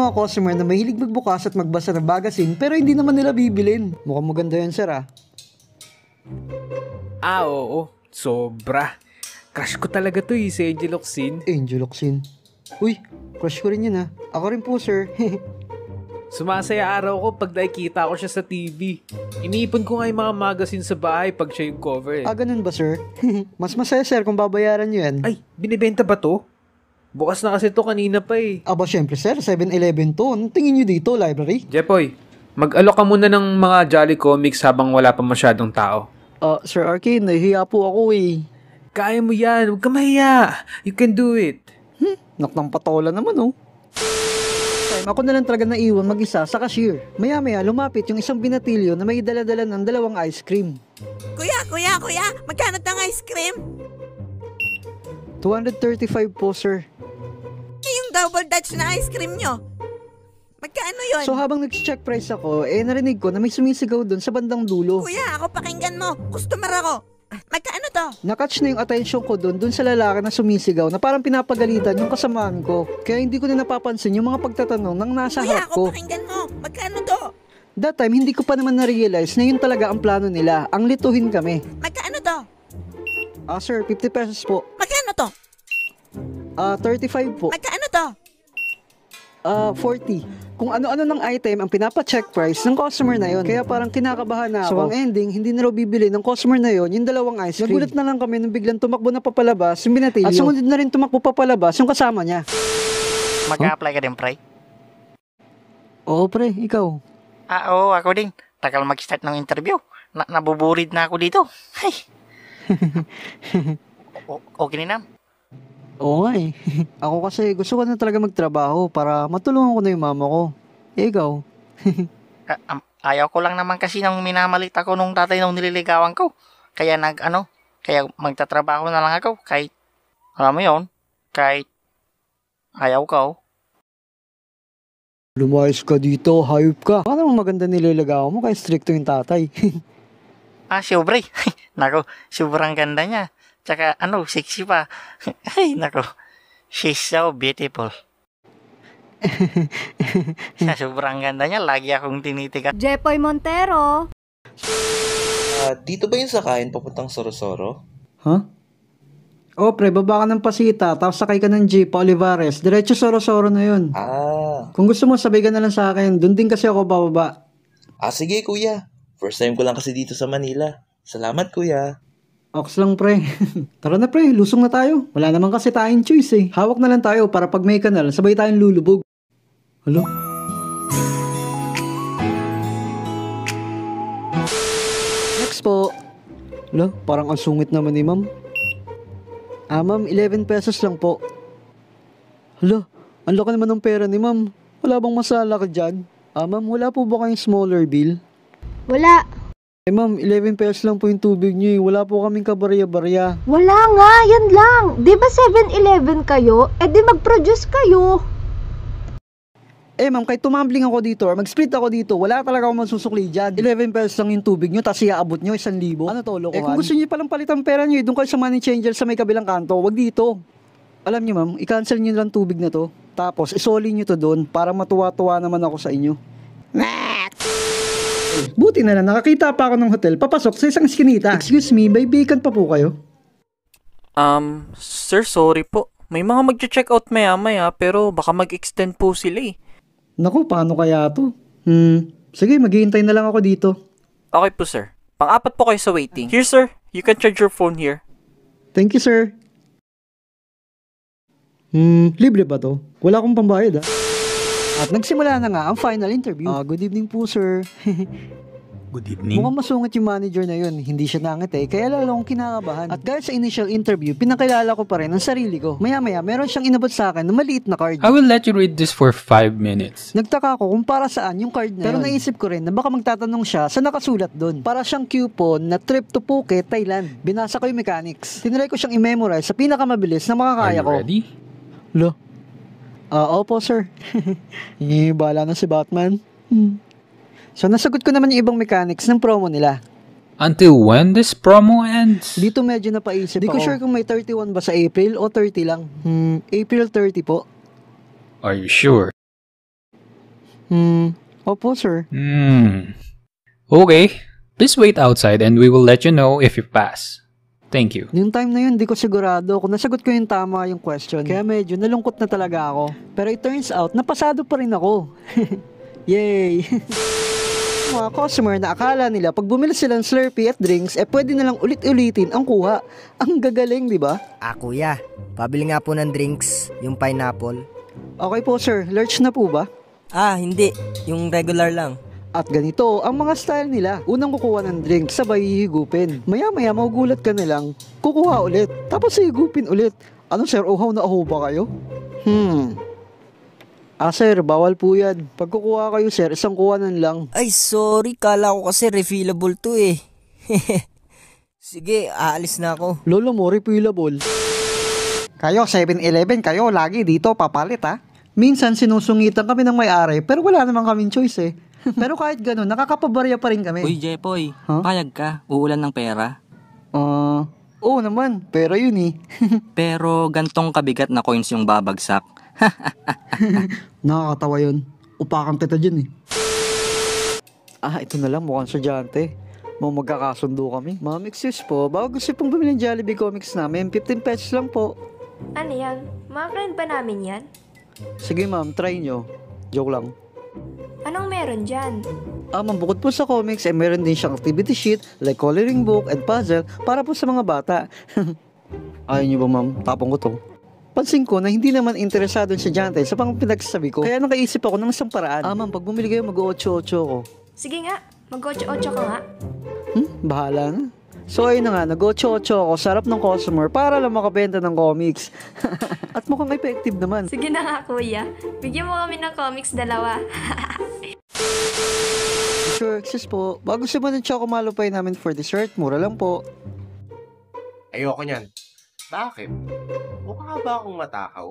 mga customer na mahilig magbukas at magbasa ng magazine pero hindi naman nila bibilin. Mukhang maganda yan, sir, ah. Oo. Sobra. Crush ko talaga to si Angel Locsin. Angel Locsin? Uy, crush ko rin yun, ah. Ako rin po, sir. Sumasaya araw ko pag nakikita ko siya sa TV. Iniipon ko nga yung mga magazine sa bahay pag siya yung cover. Ah, ganun ba, sir? Mas masaya, sir, kung babayaran nyo yan. Ay, binibenta ba to? Bukas na kasi to kanina pa eh. Aba, syempre, sir. 7-Eleven to. Anong tingin nyo dito, library? Jepoy, mag-alok ka muna ng mga Jolly Comics habang wala pa masyadong tao. Sir Arcane, nahihiya po ako eh. Kaya mo yan. Huwag ka mahiya. You can do it. Naknang patola naman, oh. Ako na lang talaga naiwan mag-isa sa cashier. Maya-maya lumapit yung isang binatilyo na may dala-dala ng 2 ice cream. Kuya! Magkano tang ice cream? 235 po, sir. Yung double Dutch na ice cream nyo. Magkano yun? So habang nag-check price ako, narinig ko na may sumisigaw dun sa bandang dulo. Kuya, ako pakinggan mo. Customer ako. Magkano to? Nakatch na yung attention ko dun sa lalaki na sumisigaw na parang pinapagalitan yung kasamaan ko. Kaya hindi ko na napapansin yung mga pagtatanong ng nasa harap ko. Kuya, ako pakinggan mo. Magkano to? That time, hindi ko pa naman na-realize na yun talaga ang plano nila. Ang lituhin kami. Magkano to? Sir, 50 pesos po. Magkano to? 35 po. Magkano to? 40. Kung ano-ano ng item ang pinapa-check price ng customer na yon. Kaya parang kinakabahan na ako. So ang ending, hindi na raw bibili ng customer na yon yung 2 ice cream. Nagulat na lang kami nung biglang tumakbo na papalabas yung binatilyo. At sumunod na rin tumakbo papalabas yung kasama niya. Mag-a-apply ka din, pre? Oo, pre. Ikaw? Oo, ako din. Tagal mag-start ng interview. Nabuburid na ako dito. Ay. Okay na. Oo nga eh. Ako kasi gusto ko na talaga magtrabaho para matulungan ko na yung mama ko. Ikaw? Ayaw ko lang naman kasi nang minamalit ako nung tatay nung nililigawan ko. Kaya kaya magtatrabaho na lang ako kahit, alam mo yun, kahit ayaw ko. Lumayas ka dito, hayop ka. Baka naman maganda nililigawan mo kaya stricto yung tatay. Syempre. Nako, sobrang ganda niya. Tsaka sexy pa. Ay, nako. She's so beautiful. Sa sobrang ganda niya, lagi akong tinitigan. Jepoy Montero. Dito ba yung sakayan papuntang Sorosoro? Huh? Pre, baba ka ng Pasita, tapos sakay ka ng jeep, Olivares. Diretso Sorosoro na yun. Kung gusto mo, sabay ka na lang sa akin. Doon din kasi ako bababa. Sige, kuya. First time ko lang kasi dito sa Manila. Salamat, kuya. Ox lang, pre. Tara na, pre. Lusong na tayo. Wala naman kasi tayong choice eh. Hawak na lang tayo para pag may kanal, sabay tayong lulubog. Hello? Next po. Hello? Parang ang sungit naman ni ma'am. Ma'am, 11 pesos lang po. Hello? Ang laki naman ng pera ni ma'am. Wala bang masala ka dyan? Ma'am, wala po ba kayong smaller bill? Wala. Ma'am, 11 pesos lang po yung tubig niyo eh. Wala po kaming kabarya-barya. Wala nga, yan lang. Di ba 7-Eleven kayo? Di mag-produce kayo. Ma'am, kahit tumambling ako dito or mag-split ako dito, wala talaga akong masusukli dyan. 11 pesos lang yung tubig nyo, tapos iaabot nyo 1,000. Ano to, lokohan? Kung gusto nyo palang palitan pera nyo, doon kayo sa money changer sa may kabilang kanto, wag dito. Alam nyo ma'am, i-cancel nyo lang tubig na to, tapos isoli nyo to doon para matuwa-tuwa naman ako sa inyo. Buti na lang, nakakita pa ako ng hotel, papasok sa isang skinita. Excuse me, may vacant pa po kayo? Sir, sorry po. May mga mag-check out maya-maya, pero baka mag-extend po sila eh. Naku, paano kaya to? Sige, maghihintay na lang ako dito. Okay po, sir. Pang-apat po kayo sa waiting. Here, sir. You can charge your phone here. Thank you, sir. Libre ba to? Wala akong pambayad, ah. At nagsimula na nga ang final interview. Good evening po, sir. Good evening. Mukhang masungit yung manager na yun. Hindi siya nangiti, kaya lalo akong kinakabahan. At dahil sa initial interview, pinakilala ko pa rin ang sarili ko. Maya-maya, meron siyang inabot sa akin na maliit na card. I will let you read this for 5 minutes. Nagtaka ko kung para saan yung card na yun. Pero naisip ko rin na baka magtatanong siya sa nakasulat doon. Para siyang coupon na trip to Phuket, Thailand. Binasa ko yung mechanics. Tinry ko siyang i-memorize sa pinakamabilis na makakaya ko. Are you ready? Lo? Opo, sir. Bala na si Batman. So, nasagot ko naman yung ibang mechanics ng promo nila. Until when this promo ends? Dito medyo napaisip ako. Di ko sure kung may 31 ba sa April o 30 lang. April 30 po. Are you sure? Opo, sir. Okay. Please wait outside and we will let you know if you pass. Thank you. Yung time na yun, di ko sigurado kung nasagot ko yung tama yung question. Kaya medyo nalungkot na talaga ako. Pero it turns out, napasado pa rin ako. Yay! Mga customer na akala nila pag bumili sila ng Slurpee at drinks, pwede na lang ulit-ulitin ang kuha. Ang gagaling, di ba? Kuya, pabili nga po ng drinks, yung pineapple. Okay po, sir. Large na po ba? Hindi. Yung regular lang. At ganito ang mga style nila. Unang kukuha ng drink, sabay hihigupin. Maya-maya magugulat ka nilang, kukuha ulit. Tapos hihigupin ulit. Ano sir, uhaw na uhaw ba kayo? Sir, bawal po yan. Pag kukuha kayo sir, isang kuhanan lang. Ay, sorry. Kala ko kasi refillable to eh. Sige, aalis na ako. Lolo mo, refillable. Kayo, 7-Eleven, kayo lagi dito papalit ha. Minsan sinusungitan kami ng may-ari pero wala naman kaming choice eh. Pero kahit ganun, nakakapabarya pa rin kami. Uy, Jepoy, payag ka. Uulan ng pera. Oo naman, pero yun eh. Pero gantong kabigat na coins yung babagsak. Nakakatawa yun. Upakan kita dyan eh. Ito na lang, mukhang sadyante. Magkakasundo kami. Ma'am, excuse po, baka gusto pong bumili ng Jollibee Comics namin, 15 pesos lang po. Ano yan? Mga friend ba namin yan? Sige ma'am, try nyo. Joke lang. Anong meron dyan? Ma'am, bukod po sa comics, meron din siyang activity sheet, like coloring book and puzzle, para po sa mga bata. Ayaw nyo ba ma'am? Tapong ko to. Pansin ko na hindi naman interesado si Jante sa pang pinagsasabi ko, kaya nakaisip ako ng isang paraan. Ma'am, pag bumili kayo, mag-8-8 ko. Sige nga, mag-8-8 ka nga. Bahala na. So ayun na nga, nag-8-8 ako, sarap ng customer para lang makabenta ng comics. At mukhang effective naman. Sige na nga kuya, bigyan mo kami ng comics dalawa. Sure, excuse po. Bago gusto mo ng choco malupay namin for dessert, mura lang po. Ayoko niyan. Bakit? Mukha ba akong matakaw?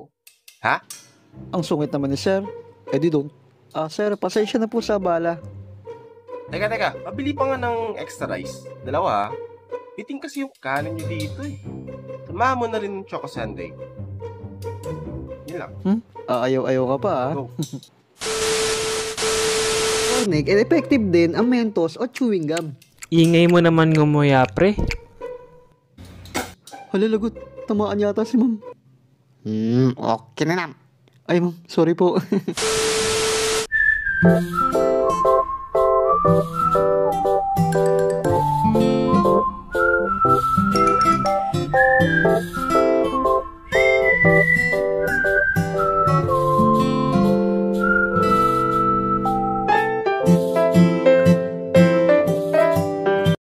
Ha? Ang sungit naman ni sir. Di don't. Sir, pasensya na po sa abala. Teka, pabili pa nga ng extra rice. Dalawa ha? Biting kasi yung kanin nyo dito eh. Samahan mo na rin ng choco sundae. Yun lang. Ayaw ka pa Go. Effective din ang Mentos o chewing gum. Ingay mo naman ngumuya, pre. Halalagot, tamaan yata si ma'am. Okay na nam. Ay ma'am, sorry po.